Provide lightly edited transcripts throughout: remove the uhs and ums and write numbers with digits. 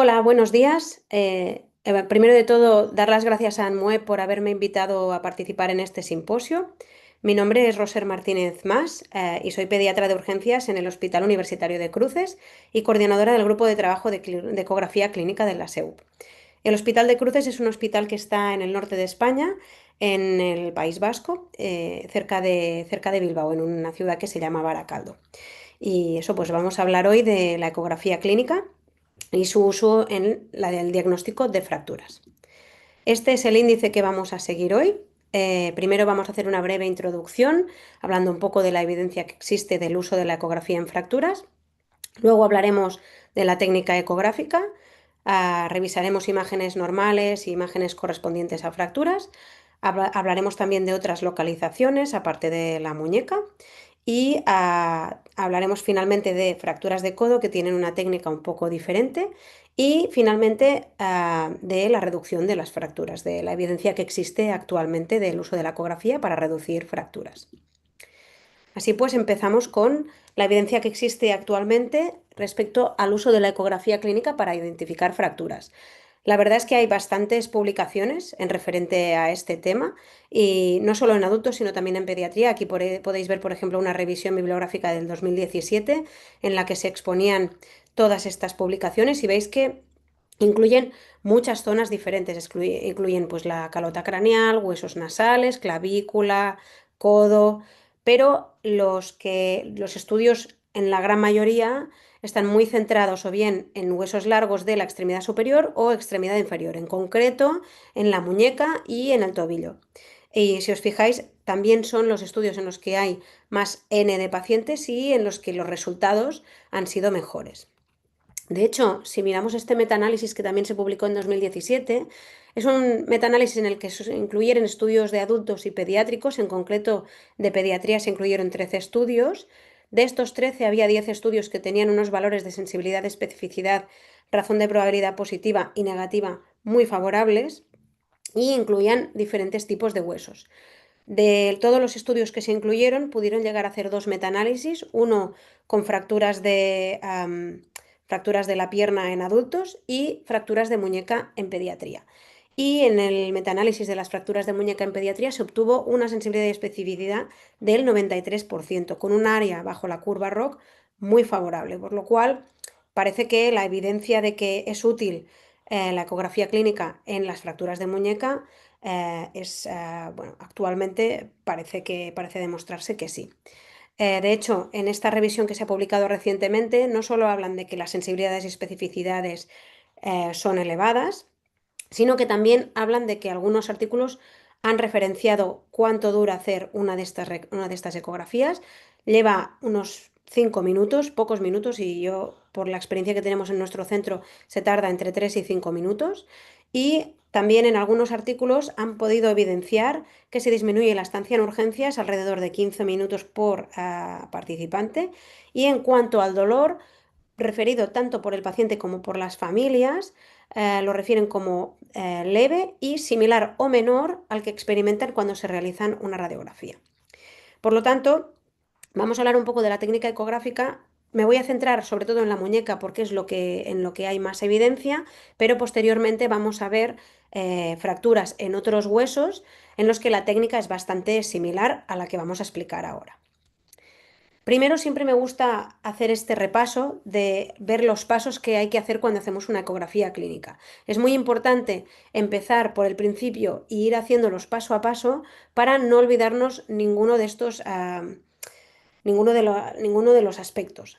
Hola, buenos días. Primero de todo, dar las gracias a ANMUE por haberme invitado a participar en este simposio. Mi nombre es Roser Martínez Mas, y soy pediatra de urgencias en el Hospital Universitario de Cruces y coordinadora del grupo de trabajo de ecografía clínica de la SEUP. El Hospital de Cruces es un hospital que está en el norte de España, en el País Vasco, cerca de Bilbao, en una ciudad que se llama Baracaldo. Y eso, pues vamos a hablar hoy de la ecografía clínica y su uso en la del diagnóstico de fracturas. Este es el índice que vamos a seguir hoy. Primero vamos a hacer una breve introducción, hablando un poco de la evidencia que existe del uso de la ecografía en fracturas. Luego hablaremos de la técnica ecográfica, revisaremos imágenes normales e imágenes correspondientes a fracturas. Hablaremos también de otras localizaciones, aparte de la muñeca. Y hablaremos finalmente de fracturas de codo que tienen una técnica un poco diferente. Y finalmente de la reducción de las fracturas, de la evidencia que existe actualmente del uso de la ecografía para reducir fracturas. Así pues, empezamos con la evidencia que existe actualmente respecto al uso de la ecografía clínica para identificar fracturas. La verdad es que hay bastantes publicaciones en referente a este tema, y no solo en adultos, sino también en pediatría. Aquí podéis ver, por ejemplo, una revisión bibliográfica del 2017 en la que se exponían todas estas publicaciones y veis que incluyen muchas zonas diferentes. Incluyen pues la calota craneal, huesos nasales, clavícula, codo, pero los estudios en la gran mayoría están muy centrados o bien en huesos largos de la extremidad superior o extremidad inferior, en concreto en la muñeca y en el tobillo. Y si os fijáis, también son los estudios en los que hay más N de pacientes y en los que los resultados han sido mejores. De hecho, si miramos este metaanálisis que también se publicó en 2017, es un metaanálisis en el que se incluyeron estudios de adultos y pediátricos. En concreto, de pediatría se incluyeron 13 estudios. De estos 13 había 10 estudios que tenían unos valores de sensibilidad, especificidad, razón de probabilidad positiva y negativa muy favorables, y incluían diferentes tipos de huesos. De todos los estudios que se incluyeron, pudieron llegar a hacer dos metaanálisis, uno con fracturas de la pierna en adultos y fracturas de muñeca en pediatría. Y en el metaanálisis de las fracturas de muñeca en pediatría se obtuvo una sensibilidad y especificidad del 93%, con un área bajo la curva ROC muy favorable, por lo cual parece que la evidencia de que es útil la ecografía clínica en las fracturas de muñeca bueno, actualmente parece demostrarse que sí. De hecho, en esta revisión que se ha publicado recientemente, no solo hablan de que las sensibilidades y especificidades son elevadas, sino que también hablan de que algunos artículos han referenciado cuánto dura hacer una de estas ecografías. Lleva unos 5 minutos, pocos minutos, y yo, por la experiencia que tenemos en nuestro centro, se tarda entre 3 y 5 minutos. Y también en algunos artículos han podido evidenciar que se disminuye la estancia en urgencias alrededor de 15 minutos por participante. Y en cuanto al dolor, referido tanto por el paciente como por las familias, lo refieren como leve y similar o menor al que experimentan cuando se realizan una radiografía. Por lo tanto, vamos a hablar un poco de la técnica ecográfica. Me voy a centrar sobre todo en la muñeca porque es en lo que hay más evidencia, pero posteriormente vamos a ver fracturas en otros huesos en los que la técnica es bastante similar a la que vamos a explicar ahora. Primero, siempre me gusta hacer este repaso de ver los pasos que hay que hacer cuando hacemos una ecografía clínica. Es muy importante empezar por el principio e ir haciéndolos paso a paso para no olvidarnos ninguno de los aspectos.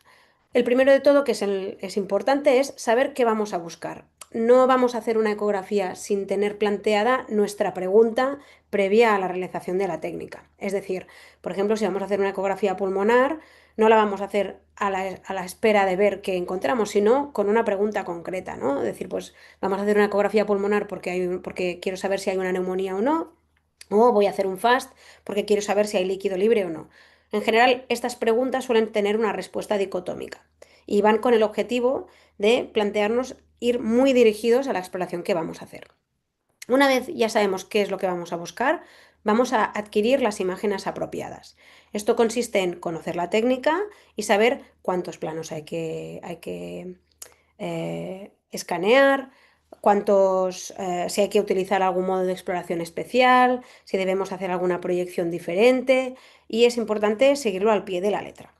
El primero de todo, que es importante, es saber qué vamos a buscar. No vamos a hacer una ecografía sin tener planteada nuestra pregunta previa a la realización de la técnica. Es decir, por ejemplo, si vamos a hacer una ecografía pulmonar, no la vamos a hacer a la espera de ver qué encontramos, sino con una pregunta concreta, ¿no? Es decir, pues vamos a hacer una ecografía pulmonar porque quiero saber si hay una neumonía o no, o voy a hacer un FAST porque quiero saber si hay líquido libre o no. En general, estas preguntas suelen tener una respuesta dicotómica y van con el objetivo de plantearnos ir muy dirigidos a la exploración que vamos a hacer. Una vez ya sabemos qué es lo que vamos a buscar, vamos a adquirir las imágenes apropiadas. Esto consiste en conocer la técnica y saber cuántos planos hay que escanear, si hay que utilizar algún modo de exploración especial, si debemos hacer alguna proyección diferente, y es importante seguirlo al pie de la letra.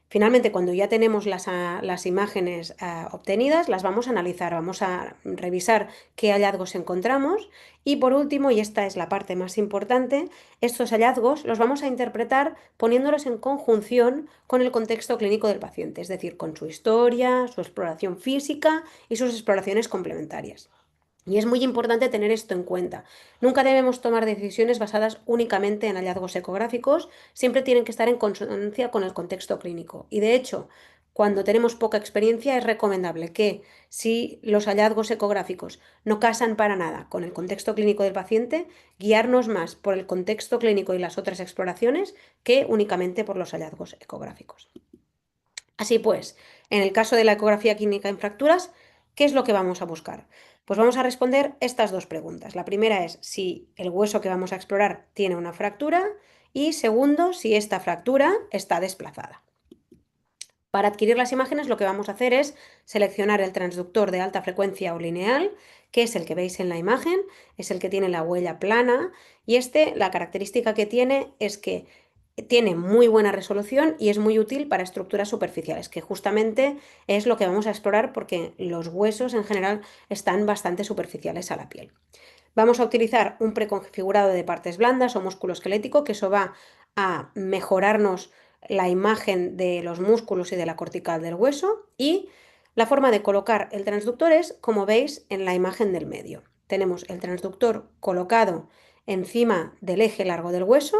Finalmente, cuando ya tenemos las imágenes obtenidas, las vamos a analizar, vamos a revisar qué hallazgos encontramos y por último, y esta es la parte más importante, estos hallazgos los vamos a interpretar poniéndolos en conjunción con el contexto clínico del paciente, es decir, con su historia, su exploración física y sus exploraciones complementarias. Y es muy importante tener esto en cuenta. Nunca debemos tomar decisiones basadas únicamente en hallazgos ecográficos, siempre tienen que estar en consonancia con el contexto clínico. Y de hecho, cuando tenemos poca experiencia, es recomendable que si los hallazgos ecográficos no casan para nada con el contexto clínico del paciente, guiarnos más por el contexto clínico y las otras exploraciones que únicamente por los hallazgos ecográficos. Así pues, en el caso de la ecografía clínica en fracturas, ¿qué es lo que vamos a buscar? Pues vamos a responder estas dos preguntas. La primera es si el hueso que vamos a explorar tiene una fractura y segundo, si esta fractura está desplazada. Para adquirir las imágenes lo que vamos a hacer es seleccionar el transductor de alta frecuencia o lineal, que es el que veis en la imagen, es el que tiene la huella plana y la característica que tiene es que tiene muy buena resolución y es muy útil para estructuras superficiales, que justamente es lo que vamos a explorar porque los huesos en general están bastante superficiales a la piel. Vamos a utilizar un preconfigurado de partes blandas o músculo esquelético, que eso va a mejorarnos la imagen de los músculos y de la cortical del hueso. Y la forma de colocar el transductor es, como veis, en la imagen del medio. Tenemos el transductor colocado encima del eje largo del hueso.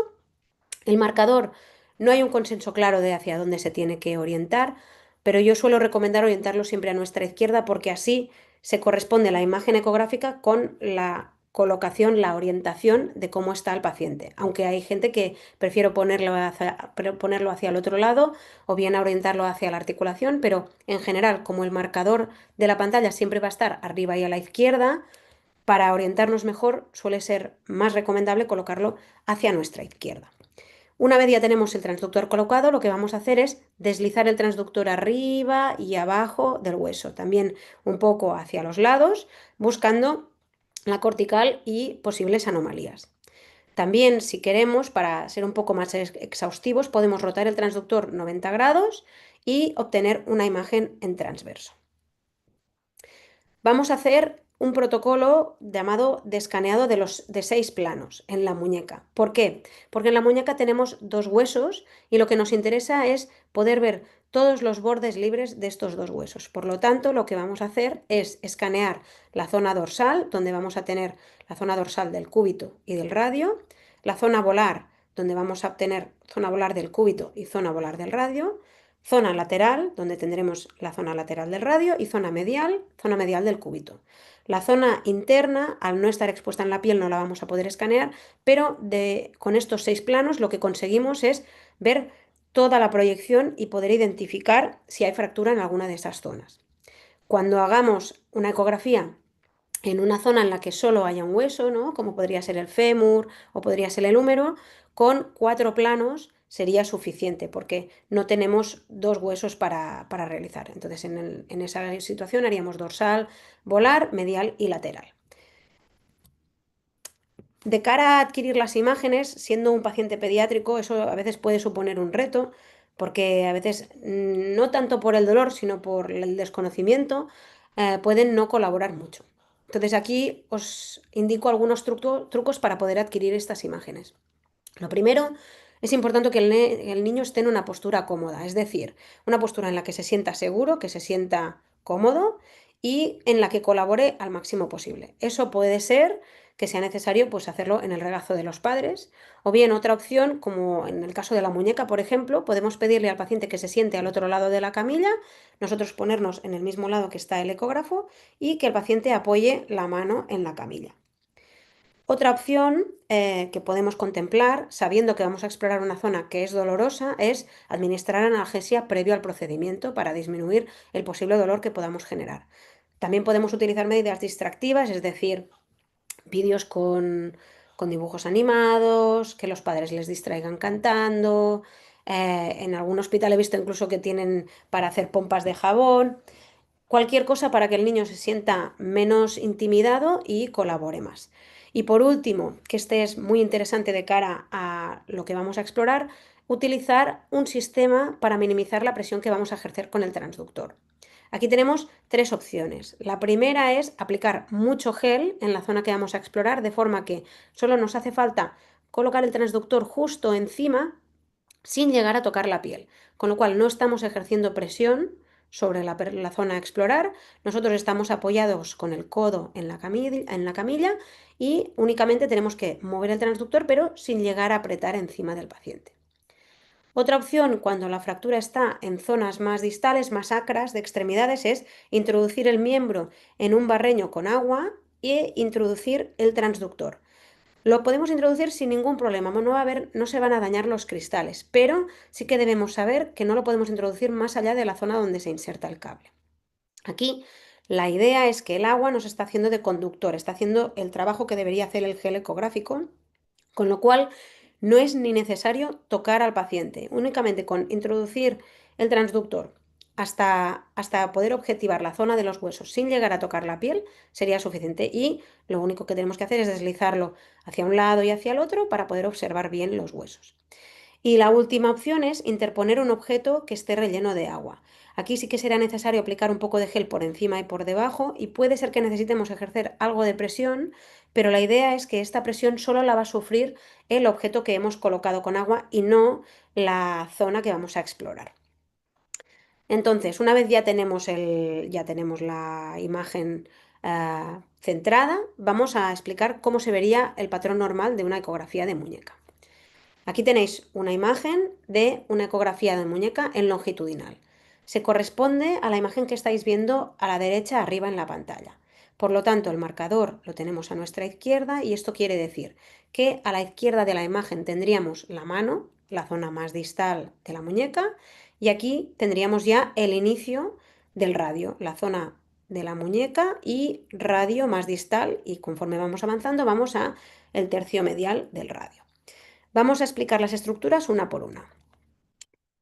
El marcador, no hay un consenso claro de hacia dónde se tiene que orientar, pero yo suelo recomendar orientarlo siempre a nuestra izquierda porque así se corresponde la imagen ecográfica con la colocación, la orientación de cómo está el paciente. Aunque hay gente que prefiere ponerlo hacia el otro lado o bien orientarlo hacia la articulación, pero en general, como el marcador de la pantalla siempre va a estar arriba y a la izquierda, para orientarnos mejor suele ser más recomendable colocarlo hacia nuestra izquierda. Una vez ya tenemos el transductor colocado, lo que vamos a hacer es deslizar el transductor arriba y abajo del hueso, también un poco hacia los lados, buscando la cortical y posibles anomalías. También, si queremos, para ser un poco más exhaustivos, podemos rotar el transductor 90 grados y obtener una imagen en transverso. Vamos a hacer un protocolo llamado de escaneado de 6 planos en la muñeca. ¿Por qué? Porque en la muñeca tenemos dos huesos y lo que nos interesa es poder ver todos los bordes libres de estos dos huesos. Por lo tanto, lo que vamos a hacer es escanear la zona dorsal, donde vamos a tener la zona dorsal del cúbito y del radio, la zona volar, donde vamos a obtener zona volar del cúbito y zona volar del radio, zona lateral, donde tendremos la zona lateral del radio, y zona medial del cúbito. La zona interna, al no estar expuesta en la piel, no la vamos a poder escanear, pero con estos 6 planos lo que conseguimos es ver toda la proyección y poder identificar si hay fractura en alguna de esas zonas. Cuando hagamos una ecografía en una zona en la que solo haya un hueso, ¿no? Como podría ser el fémur o podría ser el húmero, con 4 planos sería suficiente porque no tenemos dos huesos para realizar. Entonces, en esa situación haríamos dorsal, volar, medial y lateral. De cara a adquirir las imágenes, siendo un paciente pediátrico, eso a veces puede suponer un reto, porque a veces no tanto por el dolor, sino por el desconocimiento, pueden no colaborar mucho. Entonces aquí os indico algunos trucos para poder adquirir estas imágenes. Lo primero, es importante que el niño esté en una postura cómoda, es decir, una postura en la que se sienta seguro, que se sienta cómodo y en la que colabore al máximo posible. Eso puede ser que sea necesario pues hacerlo en el regazo de los padres o bien otra opción, como en el caso de la muñeca, por ejemplo, podemos pedirle al paciente que se siente al otro lado de la camilla, nosotros ponernos en el mismo lado que está el ecógrafo y que el paciente apoye la mano en la camilla. Otra opción que podemos contemplar, sabiendo que vamos a explorar una zona que es dolorosa, es administrar analgesia previo al procedimiento para disminuir el posible dolor que podamos generar. También podemos utilizar medidas distractivas, es decir, vídeos con dibujos animados, que los padres les distraigan cantando. En algún hospital he visto incluso que tienen para hacer pompas de jabón. Cualquier cosa para que el niño se sienta menos intimidado y colabore más. Y por último, que este es muy interesante de cara a lo que vamos a explorar, utilizar un sistema para minimizar la presión que vamos a ejercer con el transductor. Aquí tenemos tres opciones. La primera es aplicar mucho gel en la zona que vamos a explorar, de forma que solo nos hace falta colocar el transductor justo encima sin llegar a tocar la piel, con lo cual no estamos ejerciendo presión sobre la zona a explorar, nosotros estamos apoyados con el codo en la camilla y únicamente tenemos que mover el transductor, pero sin llegar a apretar encima del paciente. Otra opción, cuando la fractura está en zonas más distales, más acras de extremidades, es introducir el miembro en un barreño con agua e introducir el transductor. Lo podemos introducir sin ningún problema, no se van a dañar los cristales, pero sí que debemos saber que no lo podemos introducir más allá de la zona donde se inserta el cable. Aquí la idea es que el agua nos está haciendo de conductor, está haciendo el trabajo que debería hacer el gel ecográfico, con lo cual no es ni necesario tocar al paciente, únicamente con introducir el transductor hasta poder objetivar la zona de los huesos sin llegar a tocar la piel sería suficiente, y lo único que tenemos que hacer es deslizarlo hacia un lado y hacia el otro para poder observar bien los huesos. Y la última opción es interponer un objeto que esté relleno de agua. Aquí sí que será necesario aplicar un poco de gel por encima y por debajo, y puede ser que necesitemos ejercer algo de presión, pero la idea es que esta presión solo la va a sufrir el objeto que hemos colocado con agua y no la zona que vamos a explorar. Entonces, una vez ya tenemos la imagen centrada, vamos a explicar cómo se vería el patrón normal de una ecografía de muñeca. Aquí tenéis una imagen de una ecografía de muñeca en longitudinal. Se corresponde a la imagen que estáis viendo a la derecha arriba en la pantalla. Por lo tanto, el marcador lo tenemos a nuestra izquierda, y esto quiere decir que a la izquierda de la imagen tendríamos la mano, la zona más distal de la muñeca, y aquí tendríamos ya el inicio del radio, la zona de la muñeca y radio más distal, y conforme vamos avanzando vamos a el tercio medial del radio. Vamos a explicar las estructuras una por una.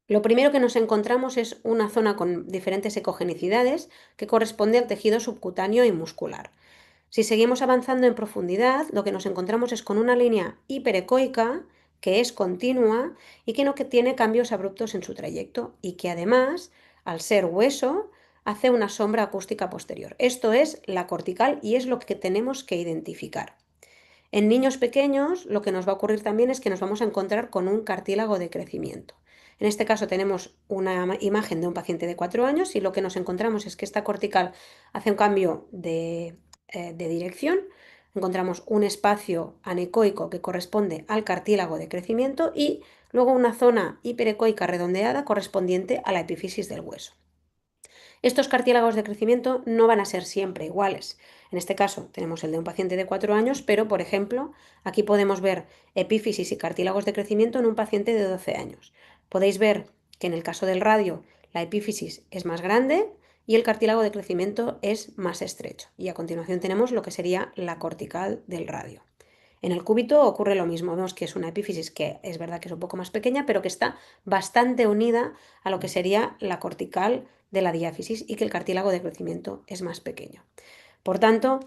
Lo primero que nos encontramos es una zona con diferentes ecogenicidades que corresponde al tejido subcutáneo y muscular. Si seguimos avanzando en profundidad, lo que nos encontramos es con una línea hiperecoica que es continua y que no tiene cambios abruptos en su trayecto, y que además, al ser hueso, hace una sombra acústica posterior. Esto es la cortical y es lo que tenemos que identificar. En niños pequeños lo que nos va a ocurrir también es que nos vamos a encontrar con un cartílago de crecimiento. En este caso tenemos una imagen de un paciente de 4 años y lo que nos encontramos es que esta cortical hace un cambio de dirección. Encontramos un espacio anecoico que corresponde al cartílago de crecimiento y luego una zona hiperecoica redondeada correspondiente a la epífisis del hueso. Estos cartílagos de crecimiento no van a ser siempre iguales. En este caso tenemos el de un paciente de 4 años, pero por ejemplo, aquí podemos ver epífisis y cartílagos de crecimiento en un paciente de 12 años. Podéis ver que en el caso del radio la epífisis es más grande y el cartílago de crecimiento es más estrecho. Y a continuación tenemos lo que sería la cortical del radio. En el cúbito ocurre lo mismo, vemos que es una epífisis que es verdad que es un poco más pequeña, pero que está bastante unida a lo que sería la cortical de la diáfisis, y que el cartílago de crecimiento es más pequeño. Por tanto,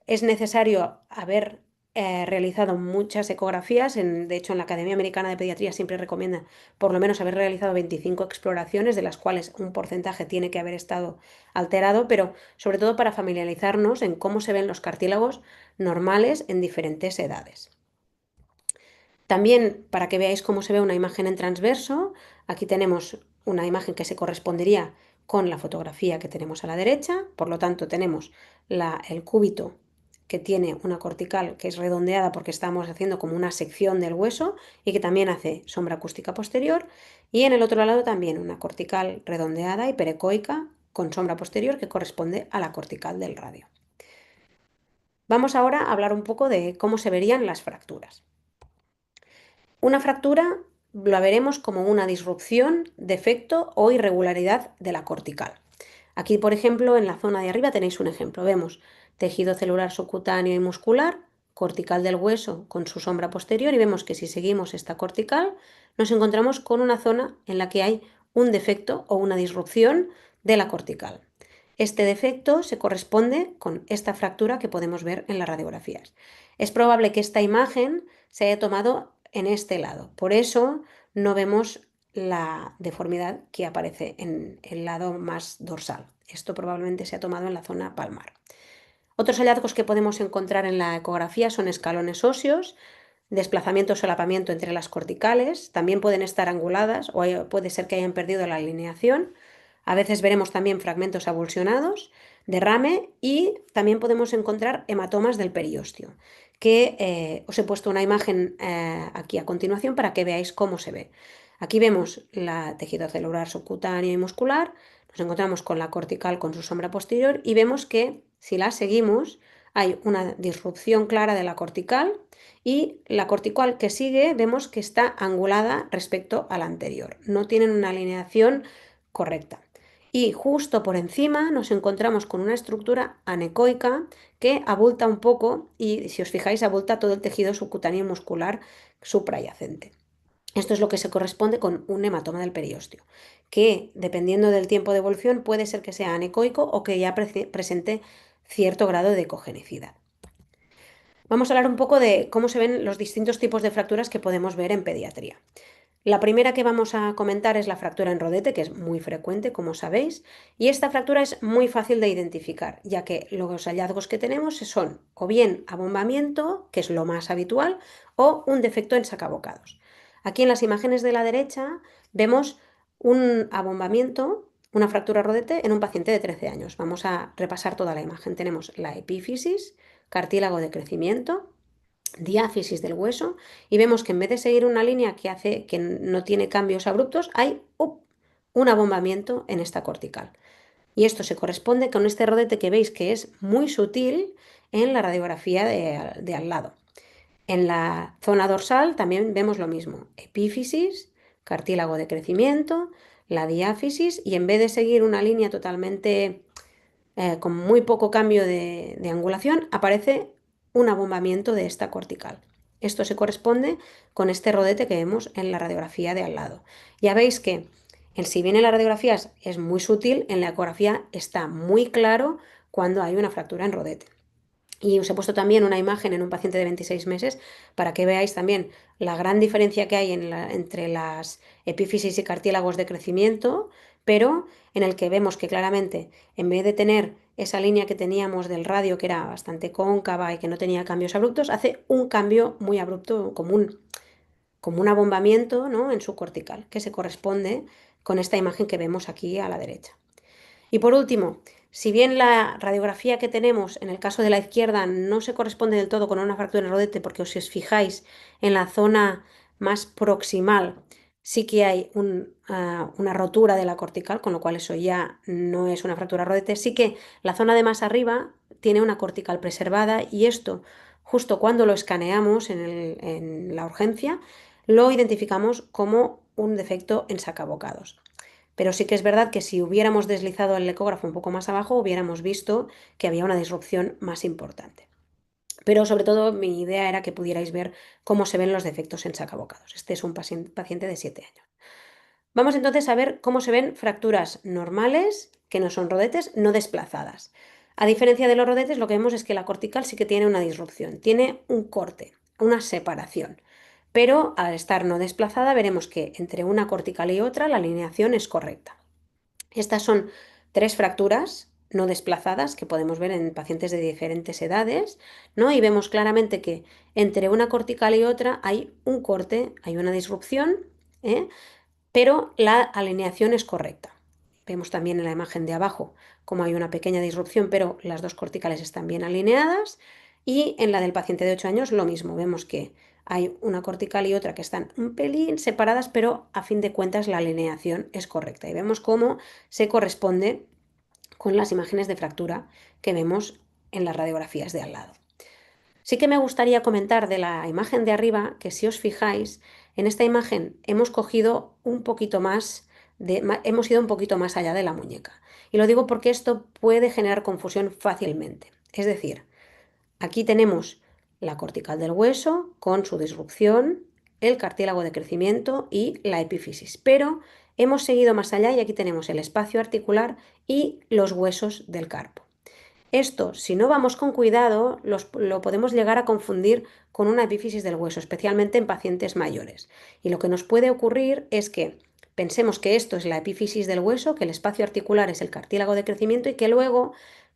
es necesario haber realizado muchas ecografías. De hecho, en la Academia Americana de Pediatría siempre recomienda por lo menos haber realizado 25 exploraciones, de las cuales un porcentaje tiene que haber estado alterado, pero sobre todo para familiarizarnos en cómo se ven los cartílagos normales en diferentes edades. También, para que veáis cómo se ve una imagen en transverso, aquí tenemos una imagen que se correspondería con la fotografía que tenemos a la derecha. Por lo tanto, tenemos el cúbito, que tiene una cortical que es redondeada porque estamos haciendo como una sección del hueso y que también hace sombra acústica posterior, y en el otro lado también una cortical redondeada hiperecoica con sombra posterior que corresponde a la cortical del radio. Vamos ahora a hablar un poco de cómo se verían las fracturas. Una fractura la veremos como una disrupción, defecto o irregularidad de la cortical. Aquí, por ejemplo, en la zona de arriba tenéis un ejemplo. Vemos tejido celular subcutáneo y muscular, cortical del hueso con su sombra posterior, y vemos que si seguimos esta cortical nos encontramos con una zona en la que hay un defecto o una disrupción de la cortical. Este defecto se corresponde con esta fractura que podemos ver en las radiografías. Es probable que esta imagen se haya tomado en este lado, por eso no vemos la deformidad que aparece en el lado más dorsal. Esto probablemente se ha tomado en la zona palmar. Otros hallazgos que podemos encontrar en la ecografía son escalones óseos, desplazamiento o solapamiento entre las corticales, también pueden estar anguladas o puede ser que hayan perdido la alineación. A veces veremos también fragmentos avulsionados, derrame y también podemos encontrar hematomas del periósteo, que os he puesto una imagen aquí a continuación para que veáis cómo se ve. Aquí vemos la tejido celular subcutáneo y muscular, nos encontramos con la cortical con su sombra posterior y vemos que si la seguimos hay una disrupción clara de la cortical y la cortical que sigue vemos que está angulada respecto a la anterior. No tienen una alineación correcta. Y justo por encima nos encontramos con una estructura anecoica que abulta un poco y, si os fijáis, abulta todo el tejido subcutáneo y muscular suprayacente. Esto es lo que se corresponde con un hematoma del periósteo, que dependiendo del tiempo de evolución puede ser que sea anecoico o que ya presente cierto grado de ecogenicidad. Vamos a hablar un poco de cómo se ven los distintos tipos de fracturas que podemos ver en pediatría. La primera que vamos a comentar es la fractura en rodete, que es muy frecuente, como sabéis, y esta fractura es muy fácil de identificar, ya que los hallazgos que tenemos son o bien abombamiento, que es lo más habitual, o un defecto en sacabocados. Aquí en las imágenes de la derecha vemos un abombamiento, una fractura rodete en un paciente de 13 años. Vamos a repasar toda la imagen. Tenemos la epífisis, cartílago de crecimiento, diáfisis del hueso y vemos que en vez de seguir una línea que hace que no tiene cambios abruptos, hay un abombamiento en esta cortical. Y esto se corresponde con este rodete que veis que es muy sutil en la radiografía de al lado. En la zona dorsal también vemos lo mismo, epífisis, cartílago de crecimiento, la diáfisis y en vez de seguir una línea totalmente con muy poco cambio de angulación, aparece un abombamiento de esta cortical. Esto se corresponde con este rodete que vemos en la radiografía de al lado. Ya veis que si bien en las radiografías es muy sutil, en la ecografía está muy claro cuando hay una fractura en rodete. Y os he puesto también una imagen en un paciente de 26 meses para que veáis también la gran diferencia que hay entre las epífisis y cartílagos de crecimiento, pero en el que vemos que claramente, en vez de tener esa línea que teníamos del radio, que era bastante cóncava y que no tenía cambios abruptos, hace un cambio muy abrupto, como un abombamiento, ¿no?, en su cortical, que se corresponde con esta imagen que vemos aquí a la derecha. Y por último, si bien la radiografía que tenemos en el caso de la izquierda no se corresponde del todo con una fractura en rodete, porque si os fijáis en la zona más proximal sí que hay una rotura de la cortical, con lo cual eso ya no es una fractura rodete, sí que la zona de más arriba tiene una cortical preservada y esto, justo cuando lo escaneamos en la urgencia, lo identificamos como un defecto en sacabocados. Pero sí que es verdad que si hubiéramos deslizado el ecógrafo un poco más abajo, hubiéramos visto que había una disrupción más importante. Pero sobre todo mi idea era que pudierais ver cómo se ven los defectos en sacabocados. Este es un paciente de 7 años. Vamos entonces a ver cómo se ven fracturas normales, que no son rodetes, no desplazadas. A diferencia de los rodetes, lo que vemos es que la cortical sí que tiene una disrupción, tiene un corte, una separación. Pero al estar no desplazada veremos que entre una cortical y otra la alineación es correcta. Estas son 3 fracturas no desplazadas que podemos ver en pacientes de diferentes edades, ¿no? Y vemos claramente que entre una cortical y otra hay un corte, hay una disrupción, ¿eh?, pero la alineación es correcta. Vemos también en la imagen de abajo cómo hay una pequeña disrupción, pero las dos corticales están bien alineadas. Y en la del paciente de 8 años lo mismo, vemos que hay una cortical y otra que están un pelín separadas, pero a fin de cuentas la alineación es correcta. Y vemos cómo se corresponde con las imágenes de fractura que vemos en las radiografías de al lado. Sí que me gustaría comentar de la imagen de arriba que, si os fijáis, en esta imagen hemos cogido un poquito más hemos ido un poquito más allá de la muñeca. Y lo digo porque esto puede generar confusión fácilmente. Es decir, aquí tenemos la cortical del hueso con su disrupción, el cartílago de crecimiento y la epífisis. Pero hemos seguido más allá y aquí tenemos el espacio articular y los huesos del carpo. Esto, si no vamos con cuidado, lo podemos llegar a confundir con una epífisis del hueso, especialmente en pacientes mayores. Y lo que nos puede ocurrir es que pensemos que esto es la epífisis del hueso, que el espacio articular es el cartílago de crecimiento y que luego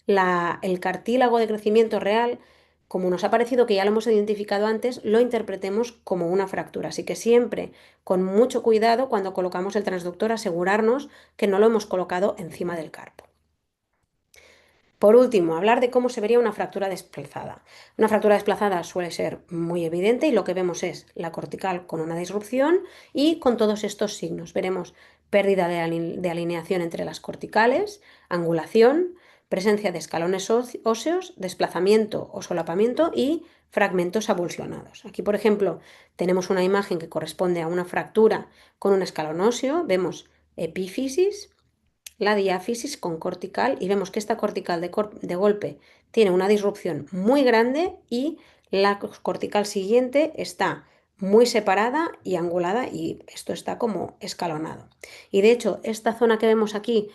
el cartílago de crecimiento real, como nos ha parecido que ya lo hemos identificado antes, lo interpretemos como una fractura. Así que siempre con mucho cuidado cuando colocamos el transductor, asegurarnos que no lo hemos colocado encima del carpo. Por último, hablar de cómo se vería una fractura desplazada. Una fractura desplazada suele ser muy evidente y lo que vemos es la cortical con una disrupción y con todos estos signos. Veremos pérdida de alineación entre las corticales, angulación, presencia de escalones óseos, desplazamiento o solapamiento y fragmentos avulsionados. Aquí, por ejemplo, tenemos una imagen que corresponde a una fractura con un escalón óseo. Vemos epífisis, la diáfisis con cortical y vemos que esta cortical de golpe tiene una disrupción muy grande y la cortical siguiente está muy separada y angulada y esto está como escalonado. Y de hecho, esta zona que vemos aquí,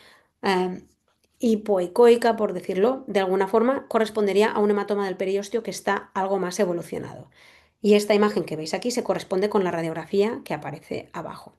hipoecoica, por decirlo de alguna forma, correspondería a un hematoma del periósteo que está algo más evolucionado. Y esta imagen que veis aquí se corresponde con la radiografía que aparece abajo.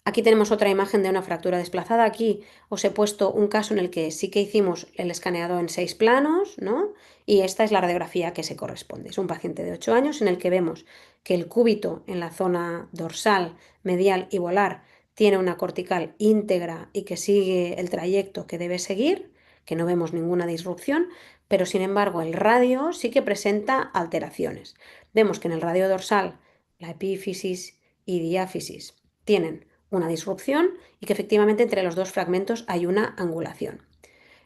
Aquí tenemos otra imagen de una fractura desplazada. Aquí os he puesto un caso en el que sí que hicimos el escaneado en 6 planos, ¿no? Y esta es la radiografía que se corresponde. Es un paciente de 8 años en el que vemos que el cúbito en la zona dorsal, medial y volar tiene una cortical íntegra y que sigue el trayecto que debe seguir, que no vemos ninguna disrupción, pero sin embargo el radio sí que presenta alteraciones. Vemos que en el radio dorsal la epífisis y diáfisis tienen una disrupción y que efectivamente entre los dos fragmentos hay una angulación.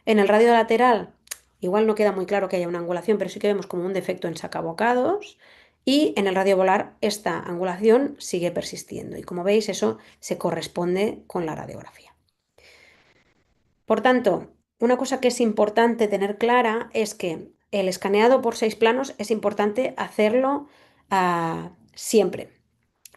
En el radio lateral, igual no queda muy claro que haya una angulación, pero sí que vemos como un defecto en sacabocados. Y en el radio volar esta angulación sigue persistiendo y como veis eso se corresponde con la radiografía. Por tanto, una cosa que es importante tener clara es que el escaneado por 6 planos es importante hacerlo siempre.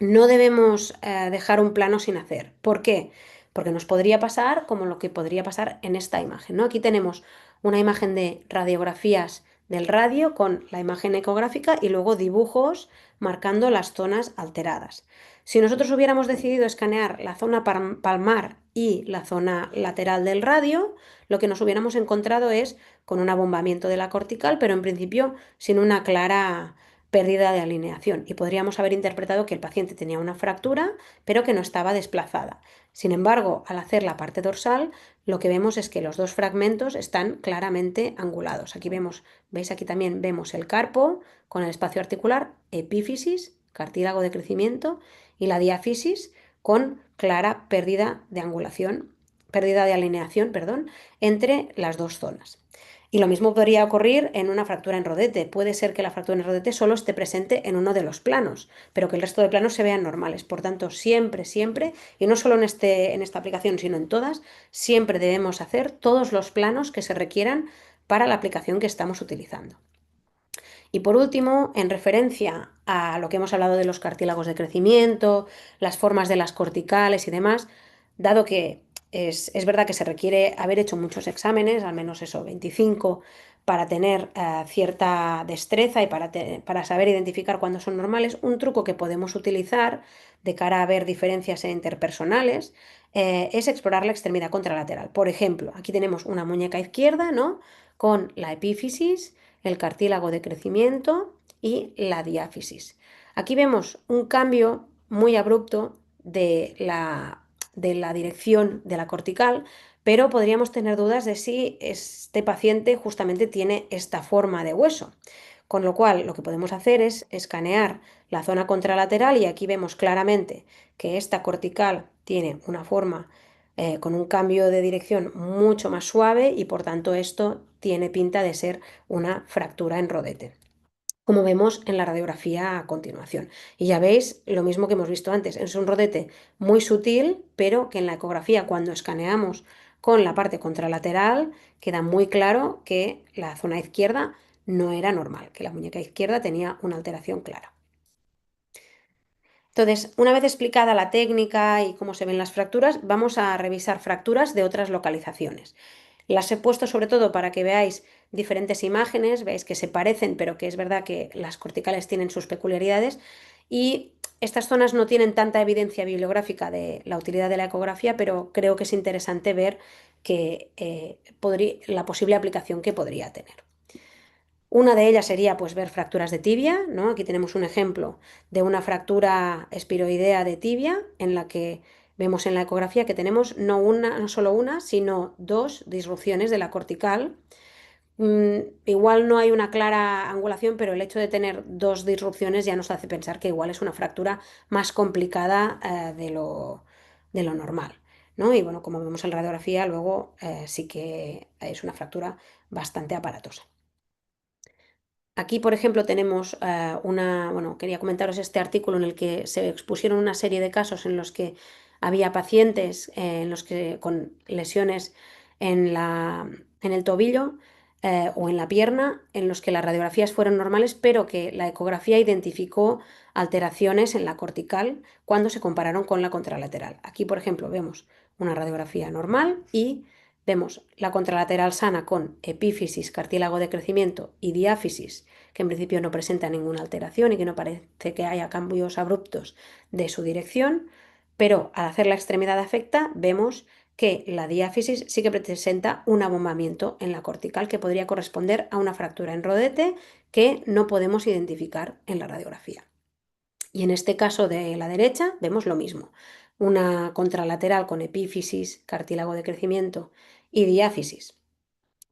No debemos dejar un plano sin hacer. ¿Por qué? Porque nos podría pasar como lo que podría pasar en esta imagen, ¿no? Aquí tenemos una imagen de radiografías del radio con la imagen ecográfica y luego dibujos marcando las zonas alteradas. Si nosotros hubiéramos decidido escanear la zona palmar y la zona lateral del radio, lo que nos hubiéramos encontrado es con un abombamiento de la cortical, pero en principio sin una clara pérdida de alineación y podríamos haber interpretado que el paciente tenía una fractura pero que no estaba desplazada. Sin embargo, al hacer la parte dorsal, lo que vemos es que los dos fragmentos están claramente angulados. Aquí vemos, veis aquí también vemos el carpo con el espacio articular, epífisis, cartílago de crecimiento y la diáfisis con clara pérdida de angulación, pérdida de alineación, perdón, entre las dos zonas. Y lo mismo podría ocurrir en una fractura en rodete. Puede ser que la fractura en rodete solo esté presente en uno de los planos, pero que el resto de planos se vean normales. Por tanto, siempre, siempre, y no solo en esta aplicación, sino en todas, siempre debemos hacer todos los planos que se requieran para la aplicación que estamos utilizando. Y por último, en referencia a lo que hemos hablado de los cartílagos de crecimiento, las formas de las corticales y demás, dado que es verdad que se requiere haber hecho muchos exámenes, al menos eso, 25, para tener cierta destreza y para saber identificar cuándo son normales, un truco que podemos utilizar de cara a ver diferencias interpersonales es explorar la extremidad contralateral. Por ejemplo, aquí tenemos una muñeca izquierda, ¿no? Con la epífisis, el cartílago de crecimiento y la diáfisis. Aquí vemos un cambio muy abrupto de la dirección de la cortical, pero podríamos tener dudas de si este paciente justamente tiene esta forma de hueso. Con lo cual, lo que podemos hacer es escanear la zona contralateral y aquí vemos claramente que esta cortical tiene una forma con un cambio de dirección mucho más suave y por tanto esto tiene pinta de ser una fractura en rodete, como vemos en la radiografía a continuación. Y ya veis lo mismo que hemos visto antes, es un rodete muy sutil, pero que en la ecografía cuando escaneamos con la parte contralateral queda muy claro que la zona izquierda no era normal, que la muñeca izquierda tenía una alteración clara. Entonces, una vez explicada la técnica y cómo se ven las fracturas, vamos a revisar fracturas de otras localizaciones. Las he puesto sobre todo para que veáis diferentes imágenes, veáis que se parecen, pero que es verdad que las corticales tienen sus peculiaridades y estas zonas no tienen tanta evidencia bibliográfica de la utilidad de la ecografía, pero creo que es interesante ver que, la posible aplicación que podría tener. Una de ellas sería pues ver fracturas de tibia, ¿no? Aquí tenemos un ejemplo de una fractura espiroidea de tibia en la que vemos en la ecografía que tenemos no solo una, sino dos disrupciones de la cortical. Igual no hay una clara angulación, pero el hecho de tener dos disrupciones ya nos hace pensar que igual es una fractura más complicada de lo normal, ¿no? Y bueno, como vemos en la radiografía, luego sí que es una fractura bastante aparatosa. Aquí, por ejemplo, tenemos bueno, quería comentaros este artículo en el que se expusieron una serie de casos en los que había pacientes en los que, con lesiones en el tobillo o en la pierna, en los que las radiografías fueron normales, pero que la ecografía identificó alteraciones en la cortical cuando se compararon con la contralateral. Aquí, por ejemplo, vemos una radiografía normal y vemos la contralateral sana con epífisis, cartílago de crecimiento y diáfisis, que en principio no presenta ninguna alteración y que no parece que haya cambios abruptos de su dirección, pero al hacer la extremidad afecta vemos que la diáfisis sí que presenta un abombamiento en la cortical que podría corresponder a una fractura en rodete que no podemos identificar en la radiografía. Y en este caso de la derecha vemos lo mismo, una contralateral con epífisis, cartílago de crecimiento y diáfisis,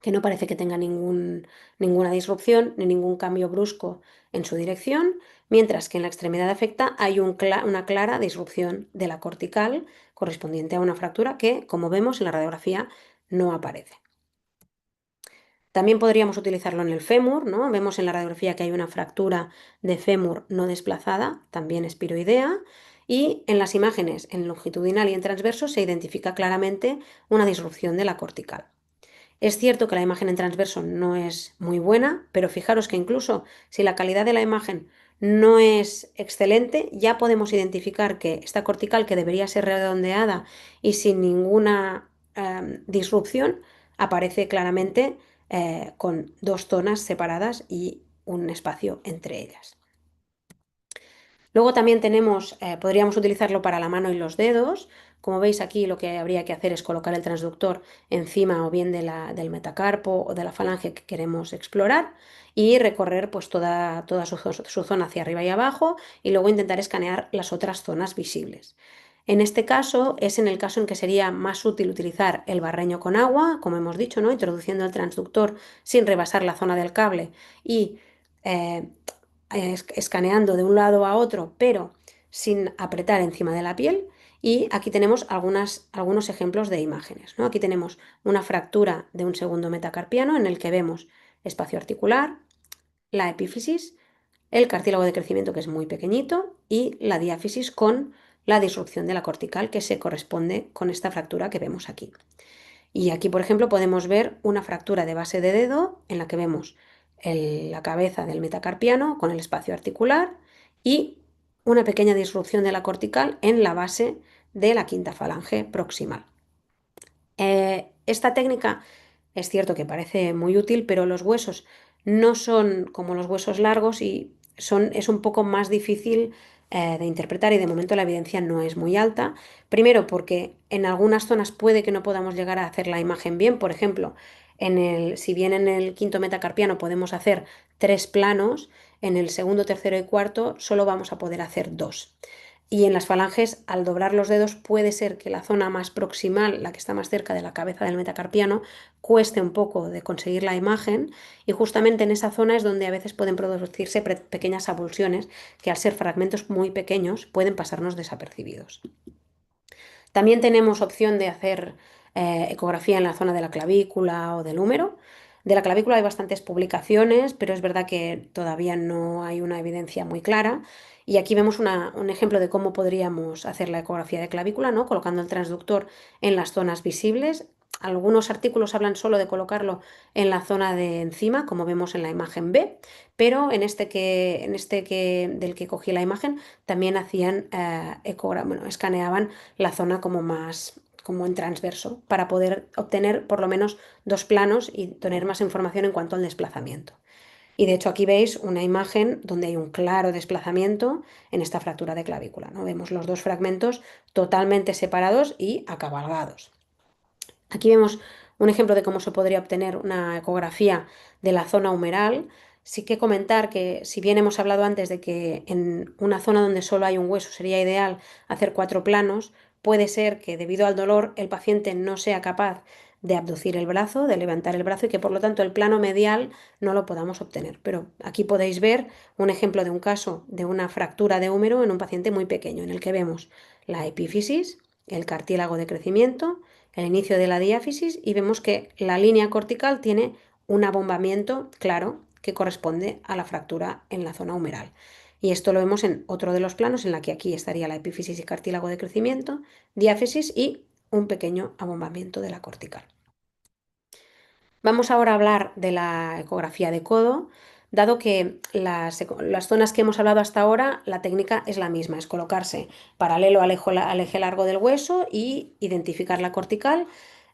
que no parece que tenga ninguna disrupción ni ningún cambio brusco en su dirección, mientras que en la extremidad afecta hay una clara disrupción de la cortical correspondiente a una fractura que, como vemos en la radiografía, no aparece. También podríamos utilizarlo en el fémur, ¿no? Vemos en la radiografía que hay una fractura de fémur no desplazada, también espiroidea, y en las imágenes en longitudinal y en transverso se identifica claramente una disrupción de la cortical. Es cierto que la imagen en transverso no es muy buena, pero fijaros que incluso si la calidad de la imagen no es excelente, ya podemos identificar que esta cortical, que debería ser redondeada y sin ninguna disrupción, aparece claramente con dos zonas separadas y un espacio entre ellas. Luego también tenemos, podríamos utilizarlo para la mano y los dedos. Como veis aquí, lo que habría que hacer es colocar el transductor encima o bien del metacarpo o de la falange que queremos explorar y recorrer pues toda su zona hacia arriba y abajo y luego intentar escanear las otras zonas visibles. En este caso es en el caso en que sería más útil utilizar el barreño con agua, como hemos dicho, ¿no? Introduciendo el transductor sin rebasar la zona del cable y eh, escaneando de un lado a otro, pero sin apretar encima de la piel. Y aquí tenemos algunos ejemplos de imágenes, ¿no? Aquí tenemos una fractura de un segundo metacarpiano en el que vemos espacio articular, la epífisis, el cartílago de crecimiento que es muy pequeñito y la diáfisis con la disrupción de la cortical que se corresponde con esta fractura que vemos aquí. Y aquí, por ejemplo, podemos ver una fractura de base de dedo en la que vemos la cabeza del metacarpiano con el espacio articular y una pequeña disrupción de la cortical en la base de la quinta falange proximal. Esta técnica es cierto que parece muy útil, pero los huesos no son como los huesos largos y es un poco más difícil de interpretar y de momento la evidencia no es muy alta. Primero porque en algunas zonas puede que no podamos llegar a hacer la imagen bien. Por ejemplo, si bien en el quinto metacarpiano podemos hacer 3 planos, en el segundo, tercero y cuarto solo vamos a poder hacer 2. Y en las falanges, al doblar los dedos, puede ser que la zona más proximal, la que está más cerca de la cabeza del metacarpiano, cueste un poco de conseguir la imagen y justamente en esa zona es donde a veces pueden producirse pequeñas avulsiones que al ser fragmentos muy pequeños pueden pasarnos desapercibidos. También tenemos opción de hacer ecografía en la zona de la clavícula o del húmero. De la clavícula hay bastantes publicaciones, pero es verdad que todavía no hay una evidencia muy clara. Y aquí vemos un ejemplo de cómo podríamos hacer la ecografía de clavícula, ¿no? Colocando el transductor en las zonas visibles. algunos artículos hablan solo de colocarlo en la zona de encima, como vemos en la imagen B, pero del que cogí la imagen también hacían bueno, escaneaban la zona como más como en transverso para poder obtener por lo menos dos planos y tener más información en cuanto al desplazamiento. Y de hecho aquí veis una imagen donde hay un claro desplazamiento en esta fractura de clavícula, ¿no? Vemos los dos fragmentos totalmente separados y acabalgados. Aquí vemos un ejemplo de cómo se podría obtener una ecografía de la zona humeral. Sí que comentar que si bien hemos hablado antes de que en una zona donde solo hay un hueso sería ideal hacer 4 planos, puede ser que debido al dolor el paciente no sea capaz de abducir el brazo, de levantar el brazo y que por lo tanto el plano medial no lo podamos obtener. Pero aquí podéis ver un ejemplo de un caso de una fractura de húmero en un paciente muy pequeño en el que vemos la epífisis, el cartílago de crecimiento, el inicio de la diáfisis y vemos que la línea cortical tiene un abombamiento claro que corresponde a la fractura en la zona humeral. Y esto lo vemos en otro de los planos en la que aquí estaría la epífisis y cartílago de crecimiento, diáfisis y un pequeño abombamiento de la cortical. Vamos ahora a hablar de la ecografía de codo, dado que las zonas que hemos hablado hasta ahora, la técnica es la misma, es colocarse paralelo al eje largo del hueso y identificar la cortical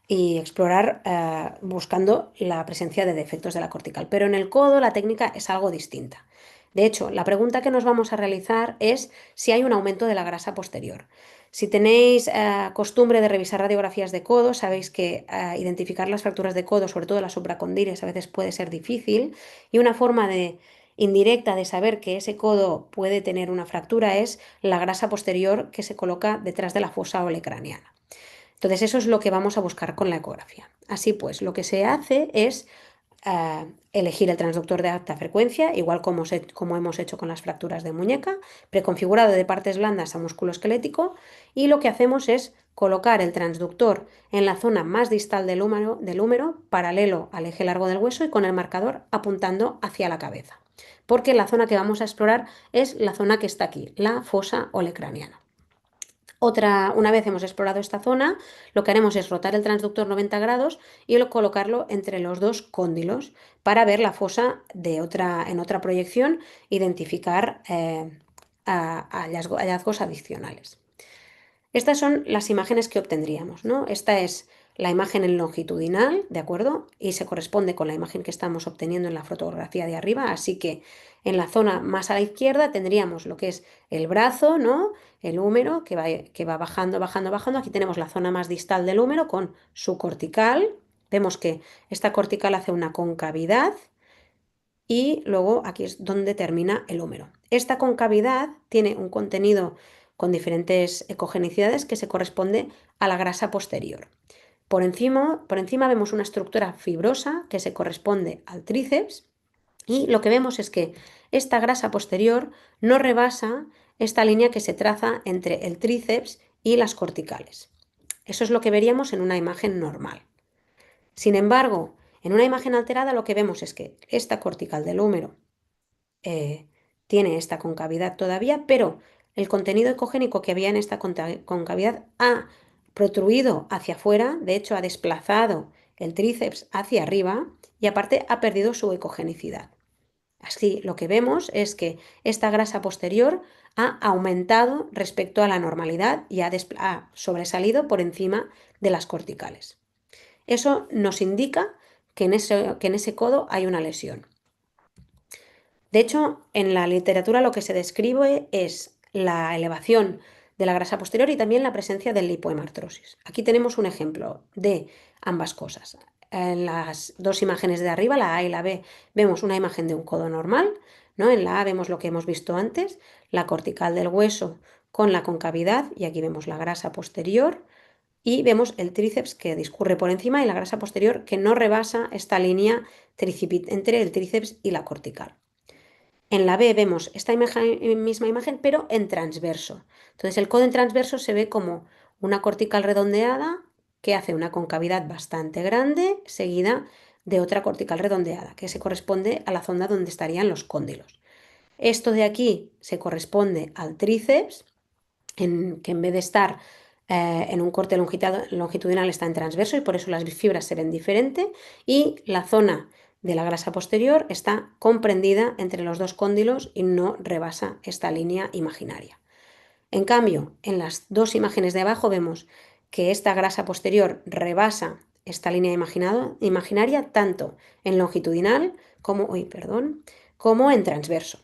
y explorar buscando la presencia de defectos de la cortical. Pero en el codo la técnica es algo distinta. De hecho, la pregunta que nos vamos a realizar es si hay un aumento de la grasa posterior. Si tenéis costumbre de revisar radiografías de codo, sabéis que identificar las fracturas de codo, sobre todo las supracondiles, a veces puede ser difícil y una forma indirecta de saber que ese codo puede tener una fractura es la grasa posterior que se coloca detrás de la fosa olecraniana. Entonces eso es lo que vamos a buscar con la ecografía. Así pues, lo que se hace es elegir el transductor de alta frecuencia, igual como hemos hecho con las fracturas de muñeca, preconfigurado de partes blandas a músculo esquelético, y lo que hacemos es colocar el transductor en la zona más distal del húmero, paralelo al eje largo del hueso y con el marcador apuntando hacia la cabeza, porque la zona que vamos a explorar es la zona que está aquí, la fosa olecraniana. Una vez hemos explorado esta zona, lo que haremos es rotar el transductor 90 grados y colocarlo entre los dos cóndilos para ver la fosa en otra proyección, identificar hallazgos adicionales. Estas son las imágenes que obtendríamos, ¿no? Esta es la imagen en longitudinal, ¿de acuerdo? Y se corresponde con la imagen que estamos obteniendo en la fotografía de arriba, así que en la zona más a la izquierda tendríamos lo que es el brazo, ¿no? El húmero que va bajando, bajando, bajando. Aquí tenemos la zona más distal del húmero con su cortical. Vemos que esta cortical hace una concavidad y luego aquí es donde termina el húmero. Esta concavidad tiene un contenido con diferentes ecogenicidades que se corresponde a la grasa posterior. Por encima vemos una estructura fibrosa que se corresponde al tríceps y lo que vemos es que esta grasa posterior no rebasa esta línea que se traza entre el tríceps y las corticales. Eso es lo que veríamos en una imagen normal. Sin embargo, en una imagen alterada lo que vemos es que esta cortical del húmero tiene esta concavidad todavía, pero el contenido ecogénico que había en esta concavidad ha protruido hacia afuera, de hecho ha desplazado el tríceps hacia arriba y aparte ha perdido su ecogenicidad. Así lo que vemos es que esta grasa posterior ha aumentado respecto a la normalidad y ha sobresalido por encima de las corticales. Eso nos indica que en ese codo hay una lesión. De hecho, en la literatura lo que se describe es la elevación de la grasa posterior y también la presencia de lipohemartrosis. Aquí tenemos un ejemplo de ambas cosas. En las dos imágenes de arriba, la A y la B, vemos una imagen de un codo normal, ¿no? En la A vemos lo que hemos visto antes, la cortical del hueso con la concavidad, y aquí vemos la grasa posterior, y vemos el tríceps que discurre por encima y la grasa posterior que no rebasa esta línea entre el tríceps y la cortical. En la B vemos esta misma imagen, pero en transverso. Entonces el codo en transverso se ve como una cortical redondeada que hace una concavidad bastante grande, seguida de otra cortical redondeada, que se corresponde a la zona donde estarían los cóndilos. Esto de aquí se corresponde al tríceps, que en vez de estar en un corte longitudinal está en transverso y por eso las fibras se ven diferente, y la zona de la grasa posterior está comprendida entre los dos cóndilos y no rebasa esta línea imaginaria. En cambio, en las dos imágenes de abajo vemos que esta grasa posterior rebasa esta línea imaginaria tanto en longitudinal como en transverso.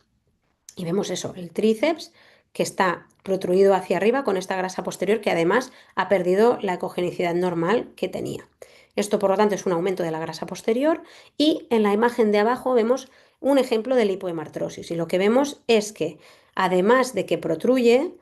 Y vemos eso, el tríceps que está protruido hacia arriba con esta grasa posterior que además ha perdido la ecogenicidad normal que tenía. Esto, por lo tanto, es un aumento de la grasa posterior, y en la imagen de abajo vemos un ejemplo de lipohemartrosis. Y lo que vemos es que, además de que protruye,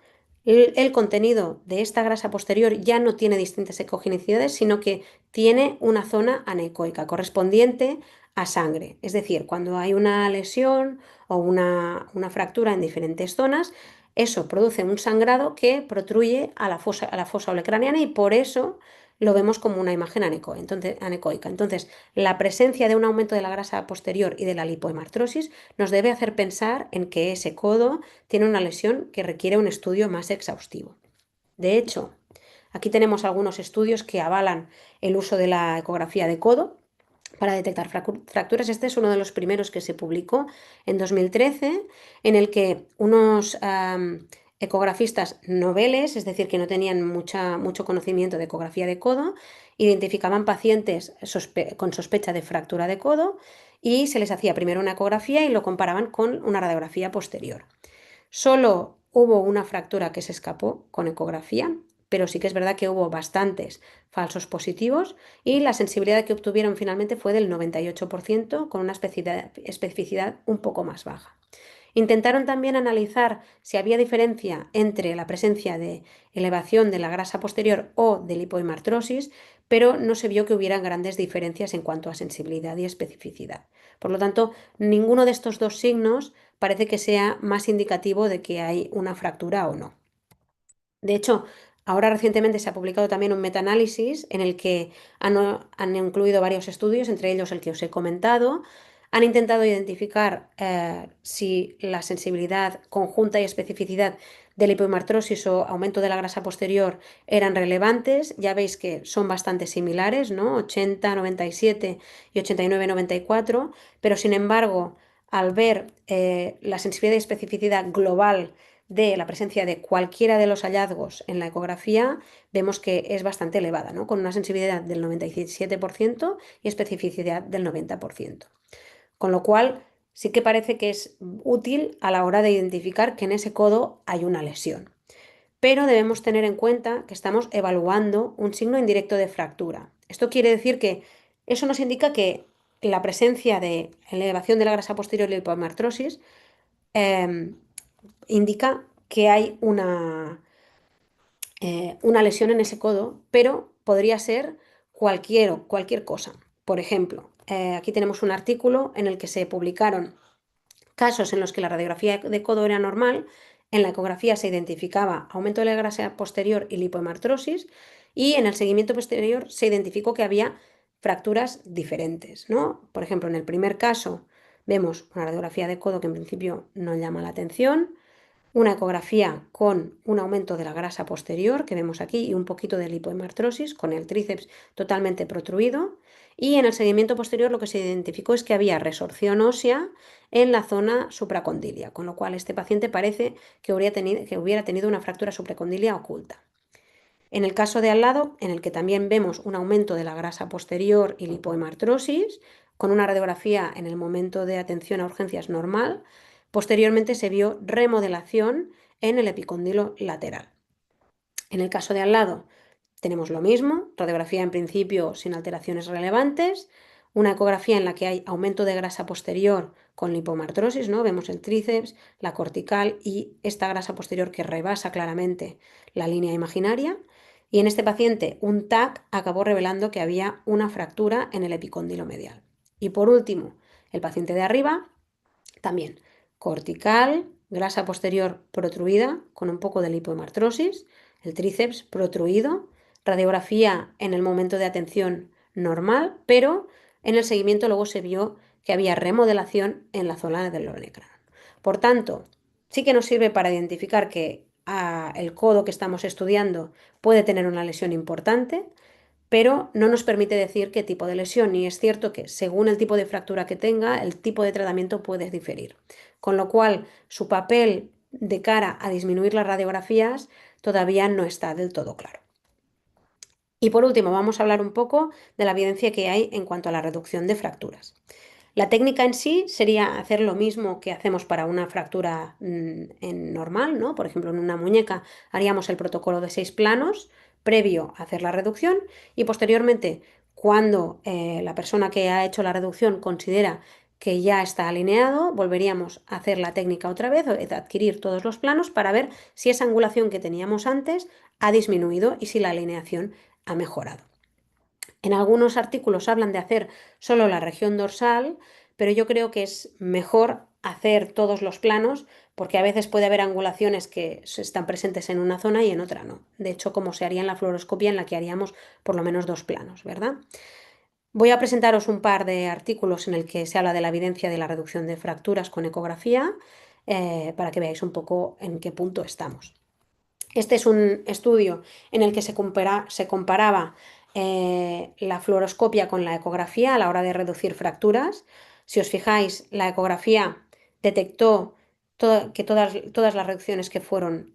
el contenido de esta grasa posterior ya no tiene distintas ecogenicidades, sino que tiene una zona anecoica correspondiente a sangre. Es decir, cuando hay una lesión o una fractura en diferentes zonas, eso produce un sangrado que protruye a la fosa olecraniana, y por eso lo vemos como una imagen anecoica. Entonces, la presencia de un aumento de la grasa posterior y de la lipohemartrosis nos debe hacer pensar en que ese codo tiene una lesión que requiere un estudio más exhaustivo. De hecho, aquí tenemos algunos estudios que avalan el uso de la ecografía de codo para detectar fracturas. Este es uno de los primeros que se publicó en 2013, en el que unos ecografistas noveles, es decir, que no tenían mucho conocimiento de ecografía de codo, identificaban pacientes con sospecha de fractura de codo y se les hacía primero una ecografía y lo comparaban con una radiografía posterior. Solo hubo una fractura que se escapó con ecografía, pero sí que es verdad que hubo bastantes falsos positivos, y la sensibilidad que obtuvieron finalmente fue del 98%, con una especificidad un poco más baja. Intentaron también analizar si había diferencia entre la presencia de elevación de la grasa posterior o de lipohemartrosis, pero no se vio que hubieran grandes diferencias en cuanto a sensibilidad y especificidad. Por lo tanto, ninguno de estos dos signos parece que sea más indicativo de que hay una fractura o no. De hecho, ahora recientemente se ha publicado también un metaanálisis en el que han incluido varios estudios, entre ellos el que os he comentado. Han intentado identificar si la sensibilidad conjunta y especificidad de lipohemartrosis o aumento de la grasa posterior eran relevantes. Ya veis que son bastante similares, ¿no? 80, 97 y 89, 94, pero sin embargo, al ver la sensibilidad y especificidad global de la presencia de cualquiera de los hallazgos en la ecografía, vemos que es bastante elevada, ¿no? Con una sensibilidad del 97% y especificidad del 90%. Con lo cual, sí que parece que es útil a la hora de identificar que en ese codo hay una lesión. Pero debemos tener en cuenta que estamos evaluando un signo indirecto de fractura. Esto quiere decir que eso nos indica que la presencia de elevación de la grasa posterior y lipohemartrosis indica que hay una lesión en ese codo, pero podría ser cualquier cosa. Por ejemplo, aquí tenemos un artículo en el que se publicaron casos en los que la radiografía de codo era normal, en la ecografía se identificaba aumento de la grasa posterior y lipohemartrosis, y en el seguimiento posterior se identificó que había fracturas diferentes, ¿no? Por ejemplo, en el primer caso vemos una radiografía de codo que en principio no llama la atención, una ecografía con un aumento de la grasa posterior que vemos aquí y un poquito de lipohemartrosis con el tríceps totalmente protruido, y en el seguimiento posterior lo que se identificó es que había resorción ósea en la zona supracondilia, con lo cual este paciente parece que hubiera tenido una fractura supracondilia oculta. En el caso de al lado, en el que también vemos un aumento de la grasa posterior y lipohemartrosis, con una radiografía en el momento de atención a urgencias normal, posteriormente se vio remodelación en el epicóndilo lateral. En el caso de al lado tenemos lo mismo, radiografía en principio sin alteraciones relevantes, una ecografía en la que hay aumento de grasa posterior con lipohemartrosis, ¿no? Vemos el tríceps, la cortical y esta grasa posterior que rebasa claramente la línea imaginaria. Y en este paciente un TAC acabó revelando que había una fractura en el epicóndilo medial. Y por último, el paciente de arriba, también cortical, grasa posterior protruida con un poco de lipohemartrosis, el tríceps protruido, radiografía en el momento de atención normal, pero en el seguimiento luego se vio que había remodelación en la zona del lóbulo. Por tanto, sí que nos sirve para identificar que el codo que estamos estudiando puede tener una lesión importante, pero no nos permite decir qué tipo de lesión, y es cierto que según el tipo de fractura que tenga, el tipo de tratamiento puede diferir. Con lo cual, su papel de cara a disminuir las radiografías todavía no está del todo claro. Y por último, vamos a hablar un poco de la evidencia que hay en cuanto a la reducción de fracturas. La técnica en sí sería hacer lo mismo que hacemos para una fractura normal, ¿no? Por ejemplo, en una muñeca haríamos el protocolo de 6 planos previo a hacer la reducción, y posteriormente, cuando la persona que ha hecho la reducción considera que ya está alineado, volveríamos a hacer la técnica otra vez, adquirir todos los planos para ver si esa angulación que teníamos antes ha disminuido y si la alineación ha mejorado. En algunos artículos hablan de hacer solo la región dorsal, pero yo creo que es mejor hacer todos los planos, porque a veces puede haber angulaciones que están presentes en una zona y en otra no. De hecho, como se haría en la fluoroscopia, en la que haríamos por lo menos 2 planos, ¿verdad? Voy a presentaros un par de artículos en el que se habla de la evidencia de la reducción de fracturas con ecografía, para que veáis un poco en qué punto estamos. Este es un estudio en el que se comparaba la fluoroscopia con la ecografía a la hora de reducir fracturas. Si os fijáis, la ecografía detectó que todas las reducciones que fueron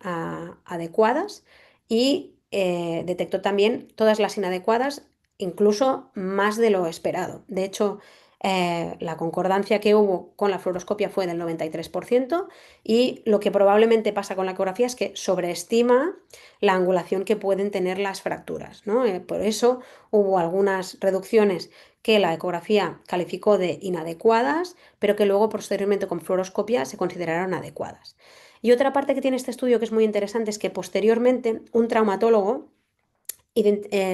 adecuadas, y detectó también todas las inadecuadas, incluso más de lo esperado. De hecho, la concordancia que hubo con la fluoroscopia fue del 93%, y lo que probablemente pasa con la ecografía es que sobreestima la angulación que pueden tener las fracturas, ¿no? Por eso hubo algunas reducciones que la ecografía calificó de inadecuadas, pero que luego posteriormente con fluoroscopia se consideraron adecuadas. Y otra parte que tiene este estudio que es muy interesante es que posteriormente un traumatólogo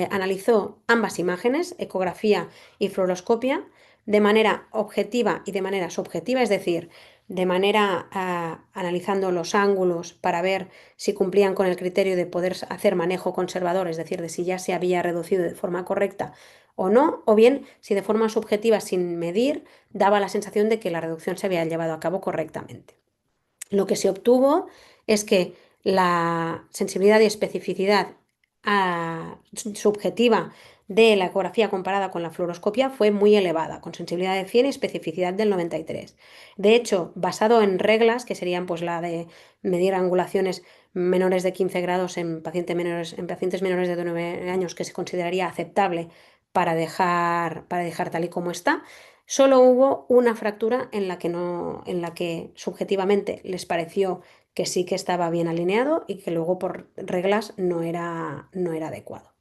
analizó ambas imágenes, ecografía y fluoroscopia, de manera objetiva y de manera subjetiva, es decir, de manera analizando los ángulos para ver si cumplían con el criterio de poder hacer manejo conservador, es decir, de si ya se había reducido de forma correcta o no, o bien si de forma subjetiva, sin medir, daba la sensación de que la reducción se había llevado a cabo correctamente. Lo que se obtuvo es que la sensibilidad y especificidad subjetiva de la ecografía comparada con la fluoroscopia fue muy elevada, con sensibilidad de 100 y especificidad del 93. De hecho, basado en reglas, que serían pues la de medir angulaciones menores de 15 grados en pacientes menores de 9 años, que se consideraría aceptable para dejar tal y como está, solo hubo una fractura en la que subjetivamente les pareció que sí que estaba bien alineado y que luego por reglas no era adecuado.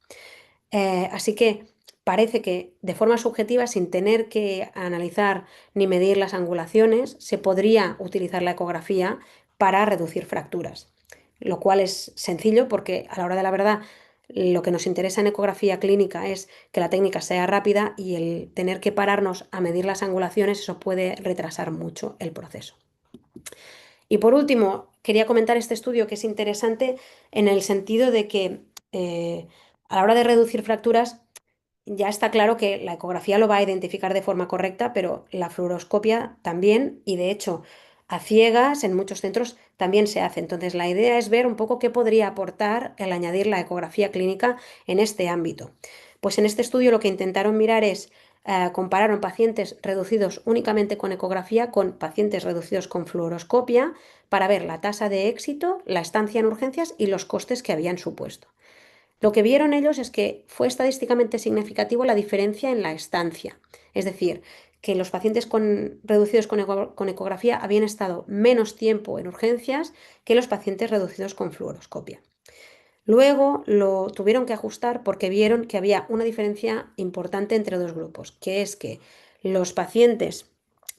Así que parece que de forma subjetiva, sin tener que analizar ni medir las angulaciones, se podría utilizar la ecografía para reducir fracturas, lo cual es sencillo porque a la hora de la verdad lo que nos interesa en ecografía clínica es que la técnica sea rápida, y el tener que pararnos a medir las angulaciones, eso puede retrasar mucho el proceso. Y por último, quería comentar este estudio que es interesante en el sentido de que a la hora de reducir fracturas ya está claro que la ecografía lo va a identificar de forma correcta, pero la fluoroscopia también, y de hecho a ciegas en muchos centros también se hace. Entonces la idea es ver un poco qué podría aportar el añadir la ecografía clínica en este ámbito. Pues en este estudio lo que intentaron mirar es compararon pacientes reducidos únicamente con ecografía con pacientes reducidos con fluoroscopia, para ver la tasa de éxito, la estancia en urgencias y los costes que habían supuesto. Lo que vieron ellos es que fue estadísticamente significativo la diferencia en la estancia, es decir, que los pacientes reducidos con ecografía habían estado menos tiempo en urgencias que los pacientes reducidos con fluoroscopia. Luego lo tuvieron que ajustar porque vieron que había una diferencia importante entre dos grupos, que es que los pacientes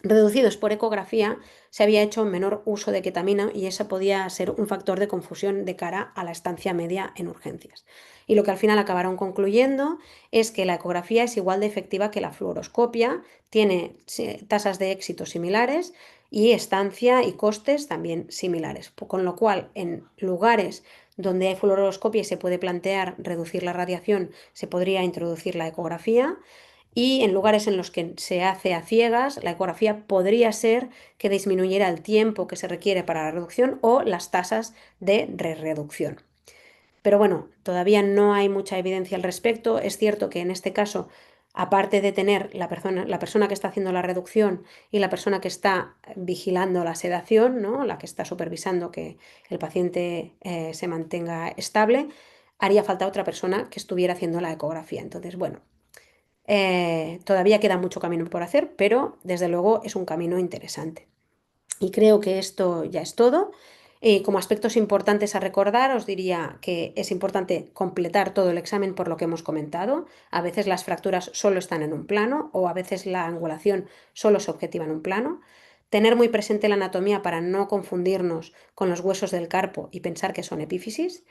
reducidos por ecografía se había hecho menor uso de ketamina, y eso podía ser un factor de confusión de cara a la estancia media en urgencias. Y lo que al final acabaron concluyendo es que la ecografía es igual de efectiva que la fluoroscopia, tiene tasas de éxito similares y estancia y costes también similares, con lo cual en lugares donde hay fluoroscopia y se puede plantear reducir la radiación, se podría introducir la ecografía. y en lugares en los que se hace a ciegas, la ecografía podría ser que disminuyera el tiempo que se requiere para la reducción o las tasas de re-reducción. Pero bueno, todavía no hay mucha evidencia al respecto. Es cierto que en este caso, aparte de tener la persona que está haciendo la reducción y la persona que está vigilando la sedación, ¿no? La que está supervisando que el paciente se mantenga estable, haría falta otra persona que estuviera haciendo la ecografía. Entonces, bueno, todavía queda mucho camino por hacer, pero desde luego es un camino interesante. Y creo que esto ya es todo. Como aspectos importantes a recordar, os diría que es importante completar todo el examen por lo que hemos comentado. A veces las fracturas solo están en un plano o a veces la angulación solo se objetiva en un plano. Tener muy presente la anatomía para no confundirnos con los huesos del carpo y pensar que son epífisis.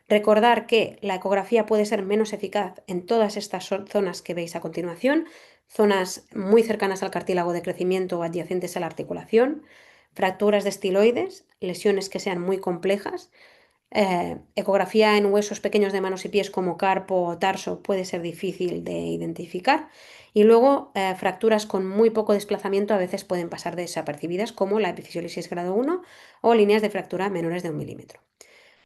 Recordar que la ecografía puede ser menos eficaz en todas estas zonas que veis a continuación, zonas muy cercanas al cartílago de crecimiento o adyacentes a la articulación, fracturas de estiloides, lesiones que sean muy complejas. Ecografía en huesos pequeños de manos y pies como carpo o tarso puede ser difícil de identificar. Y luego fracturas con muy poco desplazamiento a veces pueden pasar desapercibidas como la epifisiolisis grado 1 o líneas de fractura menores de 1 milímetro.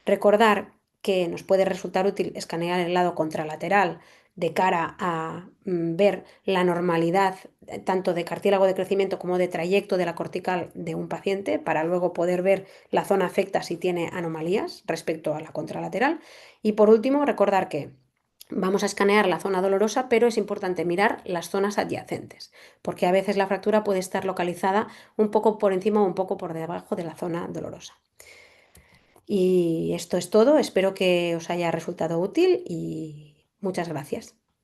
Recordar que nos puede resultar útil escanear el lado contralateral de cara a ver la normalidad tanto de cartílago de crecimiento como de trayecto de la cortical de un paciente para luego poder ver la zona afecta si tiene anomalías respecto a la contralateral. Y por último, recordar que vamos a escanear la zona dolorosa, pero es importante mirar las zonas adyacentes, porque a veces la fractura puede estar localizada un poco por encima o un poco por debajo de la zona dolorosa. Y esto es todo, espero que os haya resultado útil y muchas gracias.